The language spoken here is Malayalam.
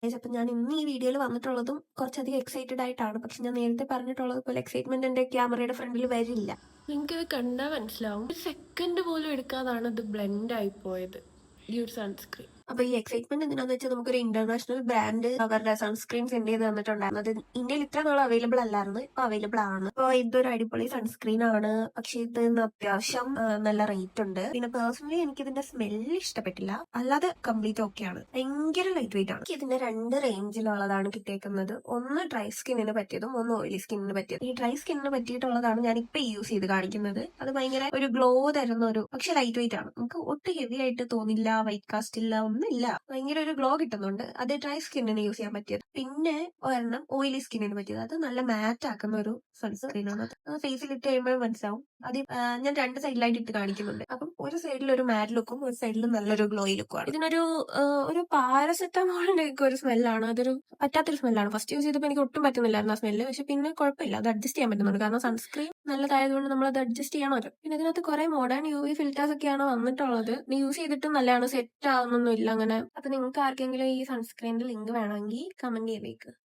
അപ്പൊ ഞാൻ ഇന്ന് ഈ വീഡിയോയിൽ വന്നിട്ടുള്ളതും കുറച്ചധികം എക്സൈറ്റഡ് ആയിട്ടാണ്. പക്ഷെ ഞാൻ നേരത്തെ പറഞ്ഞിട്ടുള്ളത് പോലെ എക്സൈറ്റ്മെന്റ് എന്റെ ക്യാമറയുടെ ഫ്രണ്ടിൽ വരില്ല. നിങ്ങൾക്ക് കണ്ടാൽ മനസ്സിലാവും, ഒരു സെക്കൻഡ് പോലും എടുക്കാതാണ് ഇത് ബ്ലെൻഡ് ആയി പോയത് ഈ ഒരു സൺസ്ക്രീൻ. അപ്പൊ ഈ എക്സൈറ്റ്മെന്റ് എന്തിനാന്ന് വെച്ചാൽ നമുക്കൊരു ഇന്റർനാഷണൽ ബ്രാൻഡ് അവരുടെ സൺസ്ക്രീൻ സെൻഡ് ചെയ്ത് തന്നിട്ടുണ്ടായിരുന്നു. അത് ഇന്ത്യയിൽ ഇത്ര നാൾ അവൈലബിൾ അല്ലായിരുന്നു, ഇപ്പൊ അവൈലബിൾ ആണ്. അപ്പൊ ഇതൊരു അടിപൊളി സൺസ്ക്രീൻ ആണ്. പക്ഷെ ഇതിന് അത്യാവശ്യം നല്ല റേറ്റ് ഉണ്ട്. പിന്നെ പേഴ്സണലി എനിക്ക് ഇതിന്റെ സ്മെല്ല് ഇഷ്ടപ്പെട്ടില്ല. അല്ലാതെ കംപ്ലീറ്റ് ഓക്കെയാണ്. ഭയങ്കര ലൈറ്റ് വെയിറ്റ് ആണ്. ഇതിന്റെ 2 റേഞ്ചിലുള്ളതാണ് കിട്ടിയേക്കുന്നത്. ഒന്ന് ഡ്രൈ സ്കിന്നിന് പറ്റിയതും ഒന്ന് ഓയിലി സ്കിന്നിന് പറ്റിയതും. ഈ ഡ്രൈ സ്കിന്നിന് പറ്റിയിട്ടുള്ളതാണ് ഞാൻ ഇപ്പൊ യൂസ് ചെയ്ത് കാണിക്കുന്നത്. അത് ഭയങ്കര ഒരു ഗ്ലോ തരുന്ന ഒരു, പക്ഷെ ലൈറ്റ് വെയിറ്റ് ആണ്. നമുക്ക് ഒട്ടും ഹെവി ആയിട്ട് തോന്നില്ല, വൈറ്റ് കാസ്റ്റ് ഇല്ല, ഒന്നുമില്ല. ഭയങ്കര ഒരു ഗ്ലോ കിട്ടുന്നുണ്ട്. അത് ഡ്രൈ സ്കിന്നിന് യൂസ് ചെയ്യാൻ പറ്റിയത്. പിന്നെ ഒരെണ്ണം ഓയിലി സ്കിന്നിന് പറ്റിയത്. അത് നല്ല മാറ്റ് ആക്കുന്ന ഒരു സൺസ്ക്രീൻ ആണ്. അത് ഫേസിൽ ഇട്ട് കഴിയുമ്പോൾ മനസ്സിലാവും. അത് ഞാൻ 2 സൈഡിലായിട്ട് ഇട്ട് കാണിക്കുന്നുണ്ട്. അപ്പം ഒരു സൈഡിൽ ഒരു മാറ്റ് ലുക്കും ഒരു സൈഡിൽ നല്ലൊരു ഗ്ലോയി ലുക്കും ആണ്. ഇതിനൊരു ഒരു പാരസെറ്റമോളിന്റെ ഒക്കെ ഒരു സ്മെല്ലാണ്. അതൊരു പറ്റാത്തൊരു സ്മെല്ലാണ്. ഫസ്റ്റ് യൂസ് ചെയ്തപ്പോൾ എനിക്ക് ഒട്ടും പറ്റുന്നില്ലായിരുന്നു ആ സ്മെല്ല്. പക്ഷെ പിന്നെ കുഴപ്പമില്ല, അത് അഡ്ജസ്റ്റ് ചെയ്യാൻ പറ്റുന്നുണ്ട്. കാരണം സൺസ്ക്രീൻ നല്ലതായതുകൊണ്ട് നമ്മൾ അത് അഡ്ജസ്റ്റ് ചെയ്യണമല്ലോ. പിന്നെ ഇതിനകത്ത് കുറെ മോഡേൺ UV ഫിൽറ്റേഴ്സ് ഒക്കെയാണ് വന്നിട്ടുള്ളത്. യൂസ് ചെയ്തിട്ടും നല്ലതാണ്, സെറ്റ് ആവുന്നൊന്നും ഇല്ല അങ്ങനെ. അപ്പൊ നിങ്ങൾക്ക് ആർക്കെങ്കിലും ഈ സൺസ്ക്രീനിന്റെ ലിങ്ക് വേണമെങ്കിൽ കമന്റ് ചെയ്തേക്ക്.